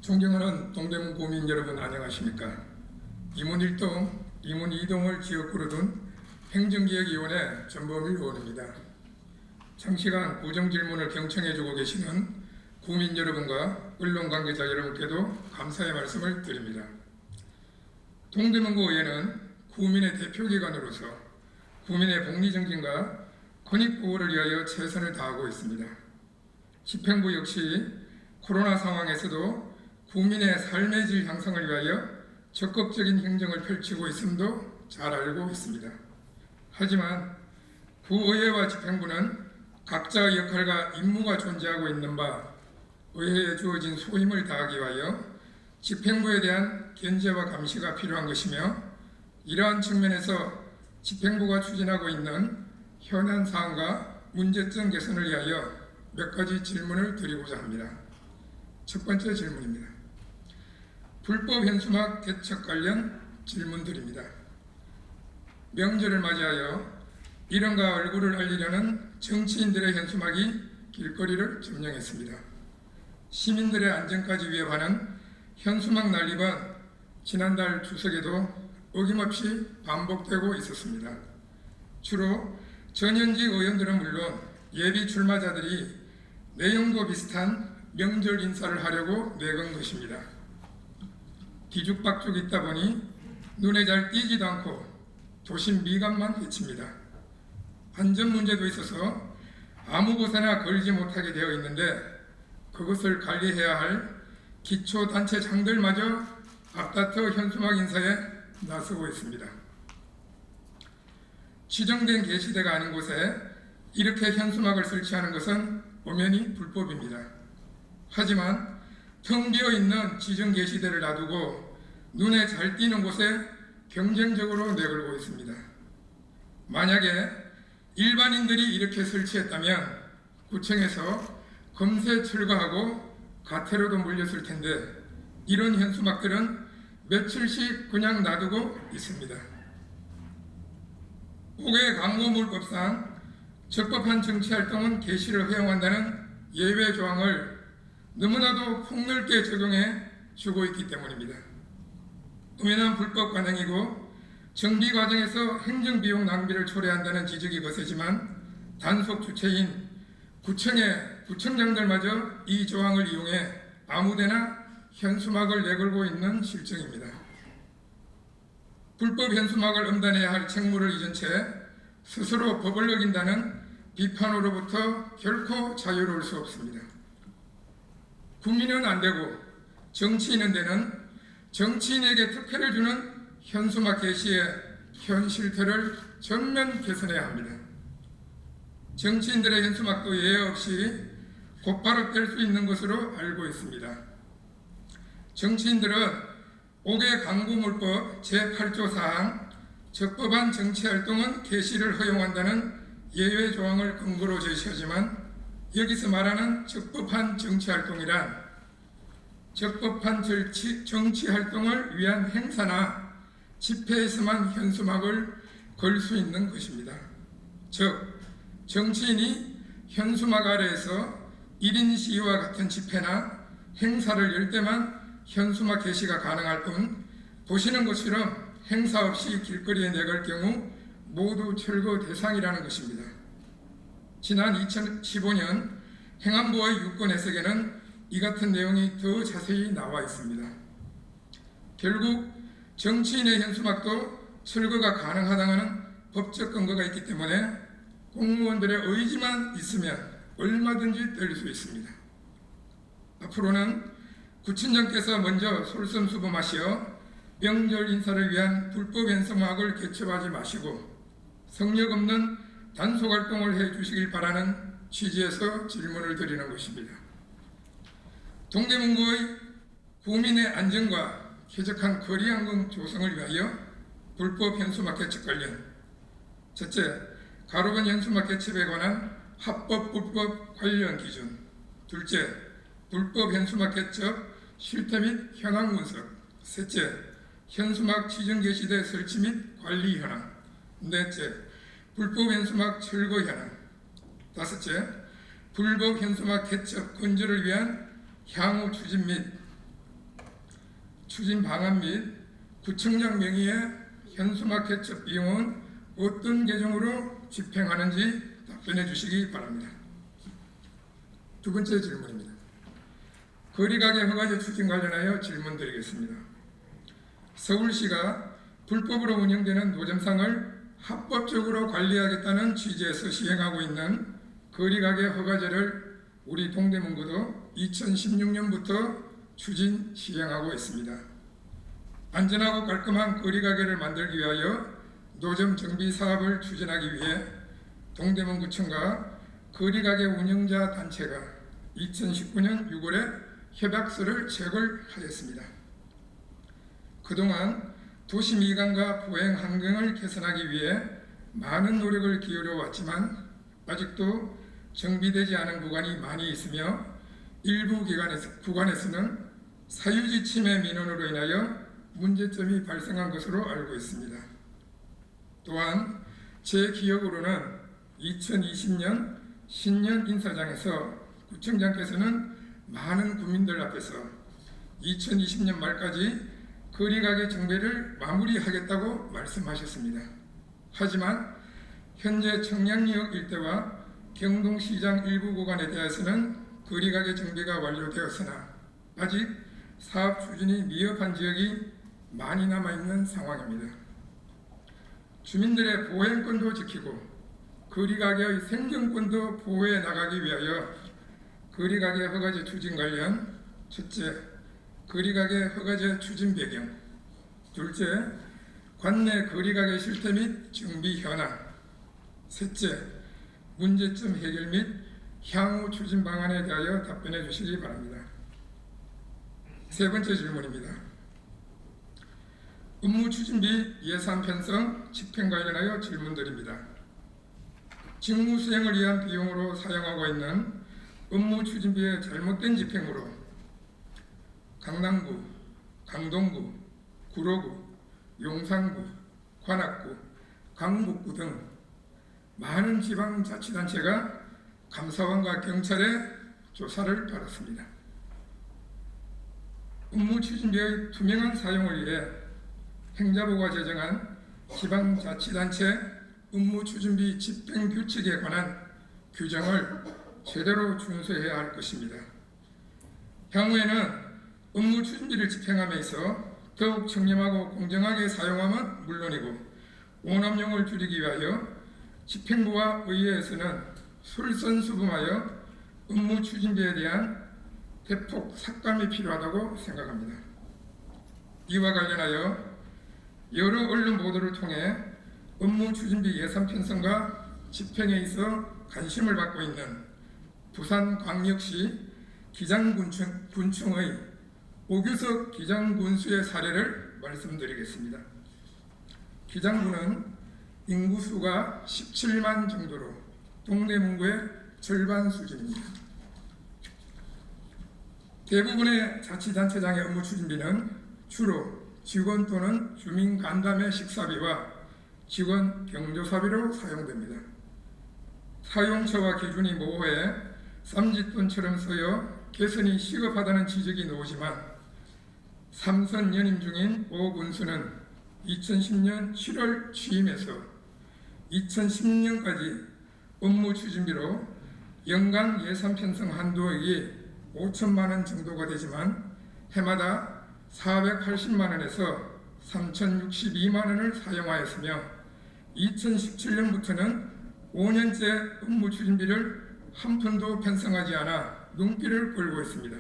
존경하는 동대문 구민 여러분, 안녕하십니까? 임원1동, 임원2동을 지역구로 둔 행정기획위원회 전범일 의원입니다. 장시간 고정질문을 경청해주고 계시는 구민 여러분과 언론 관계자 여러분께도 감사의 말씀을 드립니다. 동대문구 의회는 구민의 대표기관으로서 구민의 복리정진과 권익보호를 위하여 최선을 다하고 있습니다. 집행부 역시 코로나 상황에서도 국민의 삶의 질 향상을 위하여 적극적인 행정을 펼치고 있음도 잘 알고 있습니다. 하지만 구의회와 집행부는 각자의 역할과 임무가 존재하고 있는 바 의회에 주어진 소임을 다하기 위하여 집행부에 대한 견제와 감시가 필요한 것이며, 이러한 측면에서 집행부가 추진하고 있는 현안 사항과 문제점 개선을 위하여 몇 가지 질문을 드리고자 합니다. 첫 번째 질문입니다. 불법 현수막 개척 관련 질문 드립니다. 명절을 맞이하여 이름과 얼굴을 알리려는 정치인들의 현수막이 길거리를 점령했습니다. 시민들의 안전까지 위협하는 현수막 난립은 지난달 추석에도 어김없이 반복되고 있었습니다. 주로 전현직 의원들은 물론 예비 출마자들이 내용도 비슷한 명절 인사를 하려고 내건 것입니다. 뒤죽박죽 있다 보니 눈에 잘 띄지도 않고 도심 미감만 해칩니다. 안전 문제도 있어서 아무 곳에나 걸지 못하게 되어 있는데, 그것을 관리해야 할 기초단체장들마저 앞다퉈 현수막 인사에 나서고 있습니다. 지정된 게시대가 아닌 곳에 이렇게 현수막을 설치하는 것은 엄연히 불법입니다. 하지만 텅 비어있는 지정 게시대를 놔두고 눈에 잘 띄는 곳에 경쟁적으로 내걸고 있습니다. 만약에 일반인들이 이렇게 설치했다면 구청에서 검세 철거하고 가태료도 물렸을 텐데, 이런 현수막들은 며칠씩 그냥 놔두고 있습니다. 5개 광고물법상 적법한 정치활동은 게시를 허용한다는 예외 조항을 너무나도 폭넓게 적용해 주고 있기 때문입니다. 엄연한 불법 관행이고 정비 과정에서 행정비용 낭비를 초래한다는 지적이 거세지만, 단속 주체인 구청의 구청장들마저 이 조항을 이용해 아무데나 현수막을 내걸고 있는 실정입니다. 불법 현수막을 엄단해야 할 책무를 잊은 채 스스로 법을 어긴다는 비판으로부터 결코 자유로울 수 없습니다. 국민은 안 되고 정치인은 되는 정치인에게 특혜를 주는 현수막 게시의 현 실태를 전면 개선해야 합니다. 정치인들의 현수막도 예외 없이 곧바로 뗄 수 있는 것으로 알고 있습니다. 정치인들은 5개 광고물법 제8조 사항 적법한 정치활동은 게시를 허용한다는 예외 조항을 근거로 제시하지만, 여기서 말하는 적법한 정치활동이란 적법한 정치활동을 위한 행사나 집회에서만 현수막을 걸 수 있는 것입니다. 즉, 정치인이 현수막 아래에서 1인 시위와 같은 집회나 행사를 열 때만 현수막 게시가 가능할 뿐, 보시는 것처럼 행사 없이 길거리에 내걸 경우 모두 철거 대상이라는 것입니다. 지난 2015년 행안부의 유권 해석에는 이 같은 내용이 더 자세히 나와 있습니다. 결국 정치인의 현수막도 철거가 가능하다는 법적 근거가 있기 때문에 공무원들의 의지만 있으면 얼마든지 뗄 수 있습니다. 앞으로는 구청장께서 먼저 솔선수범하시어 명절 인사를 위한 불법 현수막을 개첩하지 마시고 성역 없는 단속활동을 해주시길 바라는 취지에서 질문을 드리는 것입니다. 동대문구의 구민의 안전과 쾌적한 거리환경 조성을 위하여 불법 현수막 개첩 관련, 첫째, 가로변 현수막 개첩에 관한 합법 불법 관련 기준, 둘째, 불법 현수막 개첩 실태 및 현황 분석, 셋째, 현수막 지정 게시대 설치 및 관리 현황, 넷째, 불법 현수막 철거 현황, 다섯째, 불법 현수막 개첩 근절을 위한 향후 추진 및 추진 방안 및 구청장 명의의 현수막켓 첫 비용은 어떤 계정으로 집행하는지 답변해 주시기 바랍니다. 두 번째 질문입니다. 거리가게 허가제 추진 관련하여 질문드리겠습니다. 서울시가 불법으로 운영되는 노점상을 합법적으로 관리하겠다는 취지에서 시행하고 있는 거리가게 허가제를 우리 동대문구도 2016년부터 추진 시행하고 있습니다. 안전하고 깔끔한 거리가게를 만들기 위하여 노점 정비 사업을 추진하기 위해 동대문구청과 거리가게 운영자 단체가 2019년 6월에 협약서를 체결하였습니다. 그동안 도시 미관과 보행 환경을 개선하기 위해 많은 노력을 기울여 왔지만 아직도 정비되지 않은 구간이 많이 있으며 일부 구간에서는 사유지 침해 민원으로 인하여 문제점이 발생한 것으로 알고 있습니다. 또한 제 기억으로는 2020년 신년 인사장에서 구청장께서는 많은 국민들 앞에서 2020년 말까지 거리가게 정비를 마무리하겠다고 말씀하셨습니다. 하지만 현재 청량리역 일대와 경동시장 일부 구간에 대해서는 거리가게 정비가 완료되었으나 아직 사업 추진이 미흡한 지역이 많이 남아있는 상황입니다. 주민들의 보행권도 지키고 거리가게의 생존권도 보호해 나가기 위하여 거리가게 허가제 추진 관련 첫째, 거리가게 허가제 추진 배경, 둘째, 관내 거리가게 실태 및 정비 현황, 셋째, 문제점 해결 및 향후 추진 방안에 대하여 답변해 주시기 바랍니다. 세 번째 질문입니다. 업무 추진비 예산 편성 집행 관련하여 질문드립니다. 직무 수행을 위한 비용으로 사용하고 있는 업무 추진비의 잘못된 집행으로 강남구, 강동구, 구로구, 용산구, 관악구, 강북구 등 많은 지방자치단체가 감사원과 경찰에 조사를 받았습니다. 업무 추진비의 투명한 사용을 위해 행자부가 제정한 지방자치단체 업무 추진비 집행 규칙에 관한 규정을 제대로 준수해야 할 것입니다. 향후에는 업무 추진비를 집행함에 있어 더욱 청렴하고 공정하게 사용함은 물론이고 오남용을 줄이기 위하여 집행부와 의회에서는 솔선수범하여 업무 추진비에 대한 대폭 삭감이 필요하다고 생각합니다. 이와 관련하여 여러 언론 보도를 통해 업무 추진비 예산 편성과 집행에 있어 관심을 받고 있는 부산광역시 기장군청의 오규석 기장군수의 사례를 말씀드리겠습니다. 기장군은 인구수가 17만 정도로 동대문구의 절반 수준입니다. 대부분의 자치단체장의 업무 추진비는 주로 직원 또는 주민 간담회 식사비와 직원 경조사비로 사용됩니다. 사용처와 기준이 모호해 쌈짓돈처럼 쓰여 개선이 시급하다는 지적이 나오지만 삼선 연임 중인 오 군수는 2010년 7월 취임해서 2016년까지 업무 추진비로 연간 예산 편성 한도액이 5천만 원 정도가 되지만 해마다 480만 원에서 3,062만 원을 사용하였으며 2017년부터는 5년째 업무 추진비를 한 푼도 편성하지 않아 눈길을 끌고 있습니다.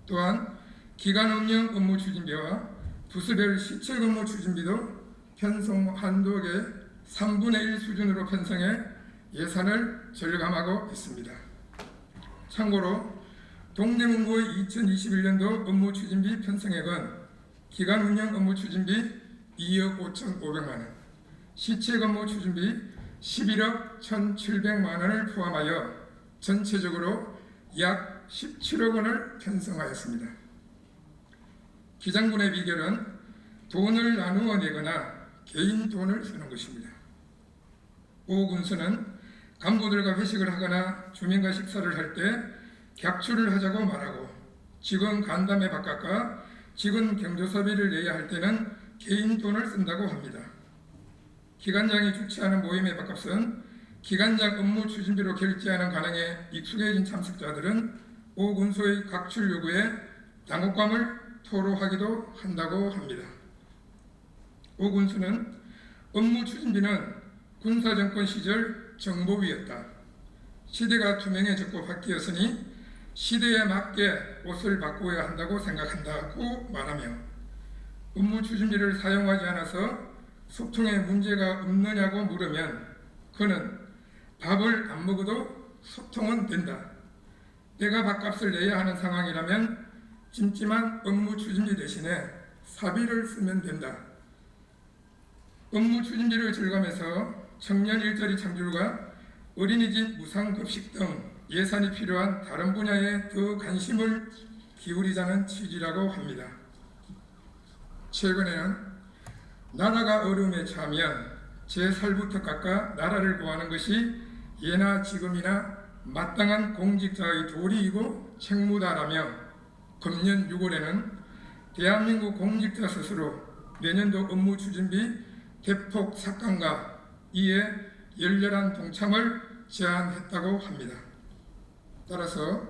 또한 기간운영 업무 추진비와 부서별 시책 업무 추진비도 편성 한도액의 3분의 1 수준으로 편성해 예산을 절감하고 있습니다. 참고로 동대문구의 2021년도 업무 추진비 편성액은 기간 운영 업무 추진비 2억 5,500만 원, 시책 업무 추진비 11억 1,700만 원을 포함하여 전체적으로 약 17억 원을 편성하였습니다. 기장군의 비결은 돈을 나누어 내거나 개인 돈을 쓰는 것입니다. 오 군수는 간부들과 회식을 하거나 주민과 식사를 할 때 객출을 하자고 말하고 직원 간담회 바깥과 직원 경조사비를 내야 할 때는 개인 돈을 쓴다고 합니다. 기관장이 주최하는 모임의 밥값은 기관장 업무 추진비로 결제하는 관행에 익숙해진 참석자들은 오 군소의 각출 요구에 당혹감을 토로하기도 한다고 합니다. 오 군수는 업무 추진비는 군사정권 시절 정보비였다. 시대가 투명해졌고 바뀌었으니 시대에 맞게 옷을 바꾸어야 한다고 생각한다고 말하며 업무 추진비를 사용하지 않아서 소통에 문제가 없느냐고 물으면 그는 밥을 안 먹어도 소통은 된다. 내가 밥값을 내야 하는 상황이라면 찜찜한 업무 추진비 대신에 사비를 쓰면 된다. 업무 추진비를 절감해서 청년 일자리 창출과 어린이집 무상급식 등 예산이 필요한 다른 분야에 더 관심을 기울이자는 취지라고 합니다. 최근에는 나라가 어려움에 처하면 제 살부터 깎아 나라를 구하는 것이 예나 지금이나 마땅한 공직자의 도리이고 책무다라며 금년 6월에는 대한민국 공직자 스스로 내년도 업무 추진비 대폭 삭감과 이에 열렬한 동참을 제안했다고 합니다. 따라서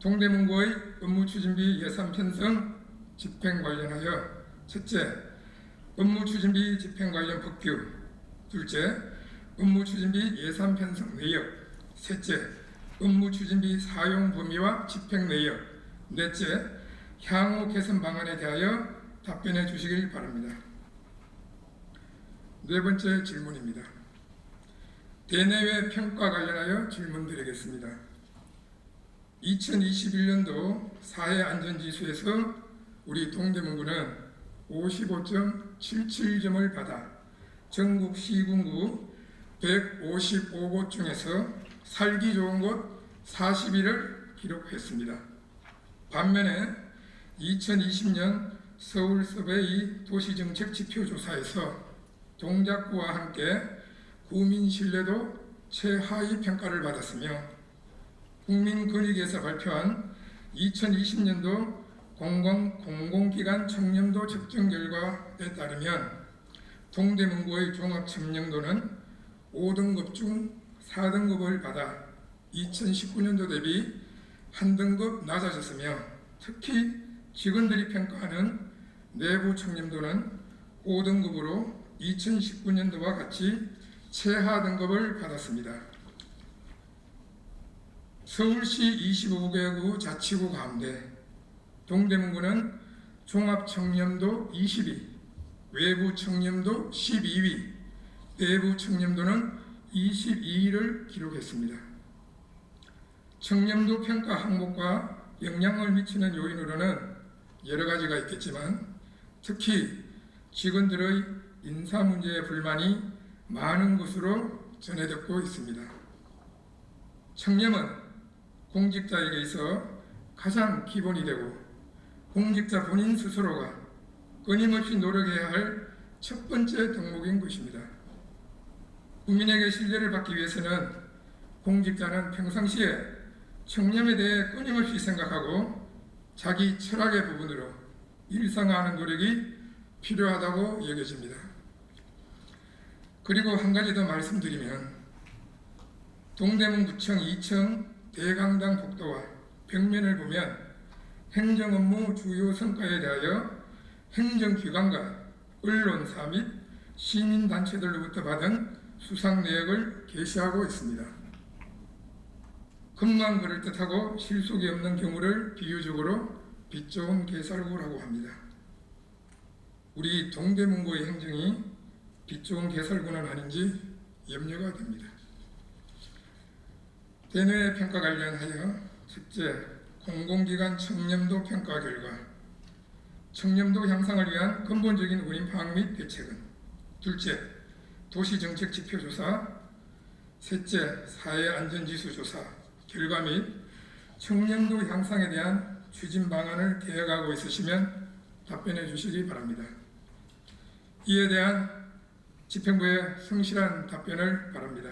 동대문구의 업무 추진비 예산 편성 집행 관련하여 첫째, 업무 추진비 집행 관련 법규, 둘째, 업무 추진비 예산 편성 내역, 셋째, 업무 추진비 사용 범위와 집행 내역, 넷째, 향후 개선 방안에 대하여 답변해 주시길 바랍니다. 네 번째 질문입니다. 대내외 평가 관련하여 질문드리겠습니다. 2021년도 사회 안전지수에서 우리 동대문구는 55.77점을 받아 전국 시군구 155곳 중에서 살기 좋은 곳 40위를 기록했습니다. 반면에 2020년 서울 서베이 도시정책 지표조사에서 동작구와 함께 구민 신뢰도 최하위 평가를 받았으며 국민권익위에서 발표한 2020년도 공공기관 청렴도 측정 결과에 따르면 동대문구의 종합 청렴도는 5등급 중 4등급을 받아 2019년도 대비 한 등급 낮아졌으며 특히 직원들이 평가하는 내부 청렴도는 5등급으로 2019년도와 같이 최하 등급을 받았습니다. 서울시 25개구 자치구 가운데 동대문구는 종합 청렴도 20위, 외부 청렴도 12위, 내부 청렴도는 22위를 기록했습니다. 청렴도 평가 항목과 영향을 미치는 요인으로는 여러 가지가 있겠지만 특히 직원들의 인사 문제의 불만이 많은 것으로 전해듣고 있습니다. 청렴은 공직자에게 있어 가장 기본이 되고 공직자 본인 스스로가 끊임없이 노력해야 할 첫 번째 덕목인 것입니다. 국민에게 신뢰를 받기 위해서는 공직자는 평상시에 청렴에 대해 끊임없이 생각하고 자기 철학의 부분으로 일상화하는 노력이 필요하다고 여겨집니다. 그리고 한 가지 더 말씀드리면 동대문구청 2층 대강당 복도와 벽면을 보면 행정업무 주요 성과에 대하여 행정기관과 언론사 및 시민단체들로부터 받은 수상 내역을 게시하고 있습니다. 금만 그럴듯하고 실속이 없는 경우를 비유적으로 빛 좋은 개살구라고 합니다. 우리 동대문구의 행정이 빛 좋은 개살구는 아닌지 염려가 됩니다. 대내외 평가 관련하여 첫째, 공공기관 청렴도 평가 결과 청렴도 향상을 위한 근본적인 원인 파악 및 대책은 둘째, 도시정책 지표조사 셋째, 사회안전지수 조사 결과 및 청렴도 향상에 대한 추진 방안을 계획하고 있으시면 답변해 주시기 바랍니다. 이에 대한 집행부의 성실한 답변을 바랍니다.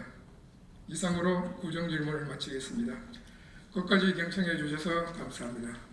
이상으로 구정질문을 마치겠습니다. 끝까지 경청해 주셔서 감사합니다.